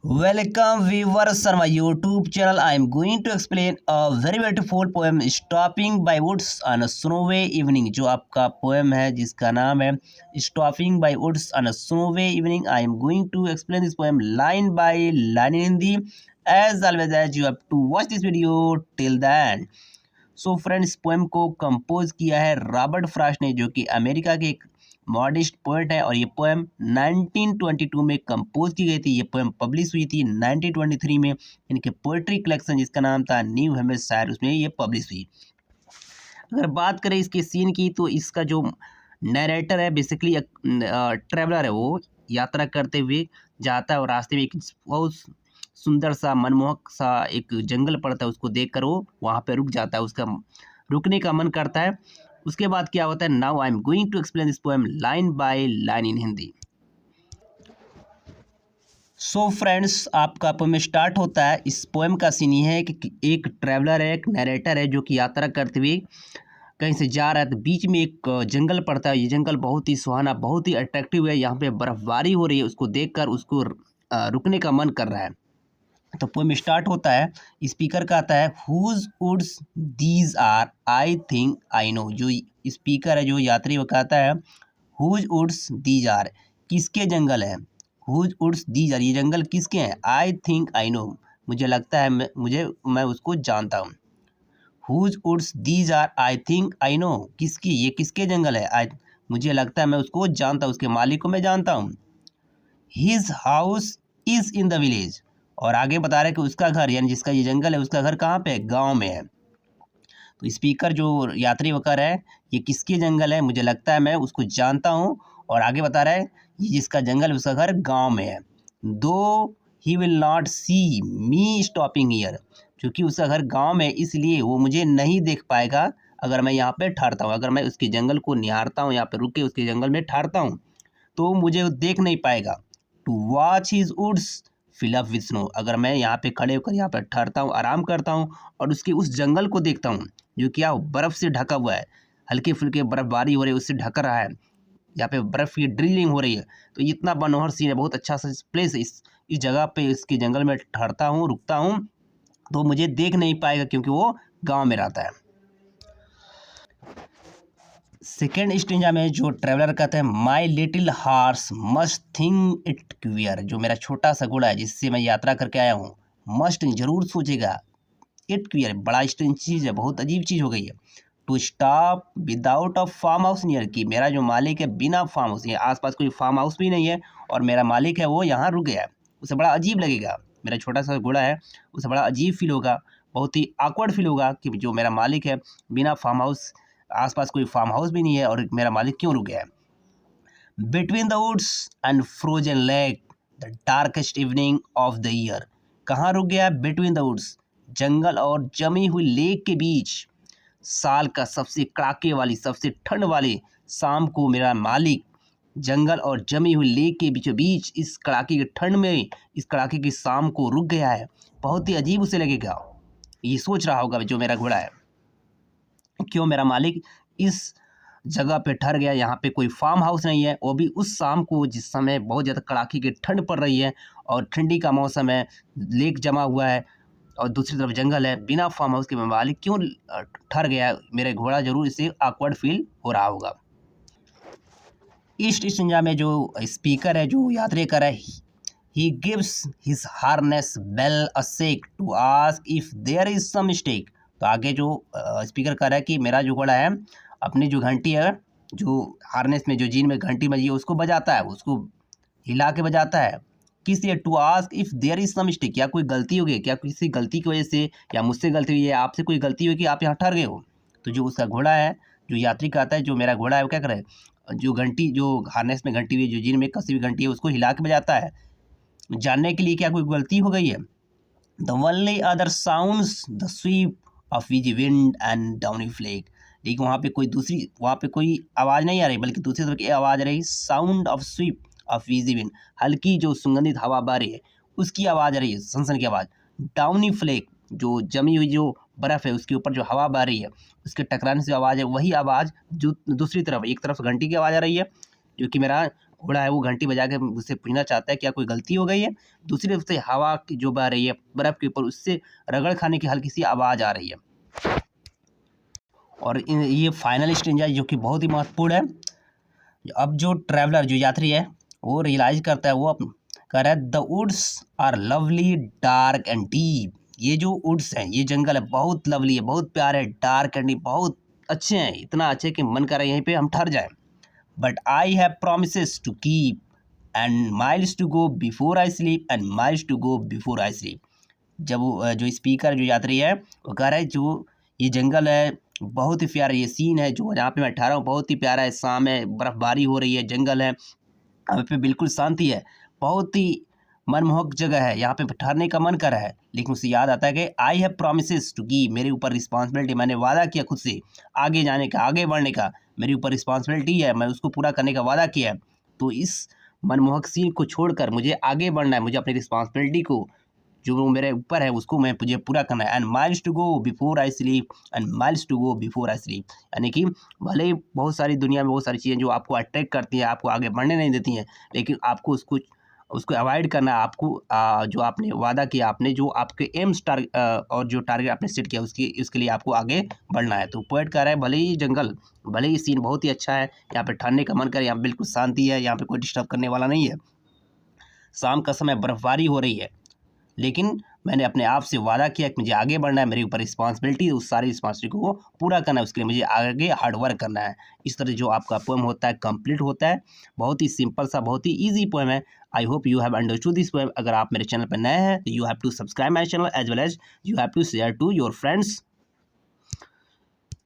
Welcome viewers on my YouTube channel. I am going to explain a very beautiful poem Stopping by Woods on a Snowy Evening। जो आपका poem है जिसका नाम है Stopping by Woods on a Snowy Evening। I am going to explain this poem line by line in Hindi। As always, as you have to watch this video till the end। So friends, poem को compose किया है Robert Frost ने, जो कि America के एक modernist poet है। और ये पोएम 1922 में कंपोज की गई थी। ये पोएम पब्लिश हुई थी 1923 में। इनके पोएट्री कलेक्शन जिसका नाम था न्यू हेम्पशायर, उसमें ये पब्लिश हुई। अगर बात करें इसके सीन की, तो इसका जो नरेटर है बेसिकली ट्रेवलर है। वो यात्रा करते हुए जाता है और रास्ते में एक बहुत सुंदर सा मनमोहक सा एक जंगल पड़ता है। उसको देखकर वो वहाँ पे रुक जाता है, उसका रुकने का मन करता है। उसके बाद क्या होता है, now I am going to explain this poem line by line in Hindi. So friends, आपका पोएम स्टार्ट होता है। इस पोएम का सीन ये है कि एक ट्रैवलर है, एक नरेटर है, जो कि यात्रा करते हुए कहीं से जा रहा है। तो बीच में एक जंगल पड़ता है। ये जंगल बहुत ही सुहाना, बहुत ही अट्रैक्टिव है। यहाँ पे बर्फबारी हो रही है। उसको देखकर उसको रुकने का मन कर रहा है। तो पोएम स्टार्ट होता है। स्पीकर का आता है, whose woods these are I think I know. जो स्पीकर है, जो यात्री, वो कहता है हुज वुड्स दीज आर, किसके जंगल है। हुज वुड्स दीज आर, ये जंगल किसके हैं। आई थिंक आई नो, मुझे लगता है, मैं उसको जानता हूँ। Whose woods these are I think I know, किसकी, ये किसके जंगल है। आई, मुझे लगता है मैं उसको जानता हूँ, उसके मालिक को मैं जानता हूँ। His house is in the village, और आगे बता रहे हैं कि उसका घर, यानी जिसका ये जंगल है, उसका घर कहाँ पे है, गांव में है। तो स्पीकर जो यात्री होकर है, ये किसके जंगल है, मुझे लगता है मैं उसको जानता हूँ। और आगे बता रहा है, ये जिसका जंगल है उसका घर गांव में है। Though he will not see me stopping here, क्योंकि उसका घर गांव में है, इसलिए वो मुझे नहीं देख पाएगा अगर मैं यहाँ पे ठहरता हूँ। अगर मैं उसके जंगल को निहारता हूँ, यहाँ पे रुक के उसके जंगल में ठहरता हूँ, तो मुझे वो देख नहीं पाएगा। To watch his woods fill up with snow, अगर मैं यहाँ पे खड़े होकर यहाँ पे ठहरता हूँ, आराम करता हूँ और उसके उस जंगल को देखता हूँ जो क्या बर्फ़ से ढका हुआ है, हल्के फुल्के बर्फबारी हो रही है, उससे ढक रहा है, यहाँ पे बर्फ़ की ड्रिलिंग हो रही है। तो इतना मनोहर सीन है, बहुत अच्छा सा प्लेस है। इस जगह पे, इसके जंगल में ठहरता हूँ, रुकता हूँ, तो मुझे देख नहीं पाएगा क्योंकि वो गाँव में रहता है। सेकेंड स्टेंजा में जो ट्रैवलर कहते हैं, my little horse must think it queer, जो मेरा छोटा सा घोड़ा है जिससे मैं यात्रा करके आया हूँ, मस्ट जरूर सोचेगा, इट क्वियर बड़ा स्ट्रेंज चीज़ है, बहुत अजीब चीज़ हो गई है। To stop without a farmhouse near, की मेरा जो मालिक है बिना फार्म हाउस, ये आसपास कोई फार्म हाउस भी नहीं है और मेरा मालिक है वो यहाँ रुक गया है, उसे बड़ा अजीब लगेगा। मेरा छोटा सा घोड़ा है, उसे बड़ा अजीब फील होगा, बहुत ही awkward फील होगा कि जो मेरा मालिक है बिना फार्म हाउस, आसपास कोई फार्म हाउस भी नहीं है और मेरा मालिक क्यों रुक गया है। Between the woods and frozen lake the darkest evening of the year, कहाँ रुक गया है, बिटवीन द वुड्स, जंगल और जमी हुई लेक के बीच, साल का सबसे कड़ाके वाली, सबसे ठंड वाली शाम को मेरा मालिक जंगल और जमी हुई लेक के बीचों बीच इस कड़ाके की ठंड में, इस कड़ाके की शाम को रुक गया है। बहुत ही अजीब उसे लगेगा, ये सोच रहा होगा जो मेरा घोड़ा है, क्यों मेरा मालिक इस जगह पे ठहर गया, यहाँ पे कोई फार्म हाउस नहीं है, वो भी उस शाम को जिस समय बहुत ज़्यादा कड़ाके की ठंड पड़ रही है और ठंडी का मौसम है, लेक जमा हुआ है और दूसरी तरफ जंगल है। बिना फार्म हाउस के मेरा मालिक क्यों ठहर गया है, मेरे घोड़ा जरूर इसे awkward फील हो रहा होगा। ईस्ट इंडिया में जो स्पीकर है, जो यात्री कर है, he gives his harness bell a shake to ask if there is some mistake. तो आगे जो स्पीकर कर रहा है कि मेरा जो घोड़ा है अपनी जो घंटी है, जो हार्नेस में, जो जीन में घंटी बजी है, उसको बजाता है, उसको हिला के बजाता है, किस लिए, to ask if there is some mistake, क्या कोई गलती हो गई, क्या किसी गलती की वजह से, या मुझसे गलती हुई है, आपसे कोई गलती हुई कि आप यहाँ ठहर गए हो। तो जो उसका घोड़ा है, जो यात्री कहता है जो मेरा घोड़ा है, वो क्या करे, जो घंटी, जो हार्नेस में घंटी हुई, जो जीन में कसी हुई घंटी है, उसको हिला के बजाता है, जानने के लिए क्या कोई गलती हो गई है। The only other sounds the sweep of easy wind and downy flake, लेकिन वहाँ पे कोई दूसरी, वहाँ पे कोई आवाज़ नहीं आ रही, बल्कि दूसरी तरफ की आवाज़ आ रही, sound of sweep of easy wind, हल्की जो सुगंधित हवा बह रही है उसकी आवाज़ आ रही है, सनसन की आवाज़। डाउनी फ्लेक, जो जमी हुई जो बर्फ़ है उसके ऊपर जो हवा बह रही है, उसके टकराने से आवाज़ है, वही आवाज़ जो दूसरी तरफ, एक तरफ घंटी की आवाज़ आ रही है जो कि मेरा घोड़ा है वो घंटी बजा के उससे पूछना चाहता है क्या कोई गलती हो गई है। दूसरी तरफ से हवा की जो बह रही है बर्फ़ के ऊपर, उससे रगड़ खाने की हल्की सी आवाज़ आ रही है। और ये फाइनल स्टेज है जो कि बहुत ही महत्वपूर्ण है। अब जो ट्रैवलर जो यात्री है वो रियलाइज़ करता है, वो कह रहा है the woods are lovely dark and deep. ये जो वुड्स हैं, ये जंगल है, बहुत लवली है, बहुत प्यारे है, डार्क एंड डीप, बहुत अच्छे हैं, इतना अच्छे कि मन कर रहा है यहीं पे हम ठहर जाएं। But I have promises to keep and miles to go before I sleep and miles to go before I sleep. जब जो स्पीकर जो यात्री है वो कह रहा है जो ये जंगल है बहुत ही प्यारा, ये सीन है जो जहाँ पे मैं ठहरा हूँ बहुत ही प्यारा है, शाम है, बर्फबारी हो रही है, जंगल है, यहाँ पे बिल्कुल शांति है, बहुत ही मनमोहक जगह है, यहाँ पे ठहरने का मन कर रहा है। लेकिन उसे याद आता है कि I have promises to give, मेरे ऊपर रिस्पॉन्सिबिलिटी, मैंने वादा किया खुद से आगे जाने का, आगे बढ़ने का, मेरे ऊपर रिस्पॉन्सिबिलिटी है, मैं उसको पूरा करने का वादा किया है। तो इस मनमोहक सीन को छोड़कर मुझे आगे बढ़ना है, मुझे अपनी रिस्पॉन्सिबिलिटी को जो मेरे ऊपर है उसको मैं मुझे पूरा करना है। And miles to go before I sleep and miles to go before I sleep, यानी कि भले ही बहुत सारी दुनिया में बहुत सारी चीज़ें जो आपको अट्रैक्ट करती हैं, आपको आगे बढ़ने नहीं देती हैं, लेकिन आपको उसको अवॉइड करना है। आपको जो आपने वादा किया, आपने जो आपके एम्स और जो टारगेट आपने सेट किया उसके लिए आपको आगे बढ़ना है। तो पोएट कह रहा है भले ही जंगल, भले ही सीन बहुत ही अच्छा है, यहाँ पे ठहरने का मन करे, यहाँ बिल्कुल शांति है, यहाँ पे कोई डिस्टर्ब करने वाला नहीं है, शाम का समय बर्फबारी हो रही है, लेकिन मैंने अपने आप से वादा किया कि मुझे आगे बढ़ना है, मेरे ऊपर रिस्पॉन्सिबिलिटी है, उस सारी रिस्पॉन्सिबिलिटी को पूरा करना है, उसके लिए मुझे आगे हार्ड वर्क करना है। इस तरह जो आपका पोएम होता है कंप्लीट होता है। बहुत ही सिंपल सा, बहुत ही ईजी पोएम है। I hope you have understood this poem. अगर आप मेरे चैनल पर नए हैं तो you have to subscribe my channel as well as you have to share to your friends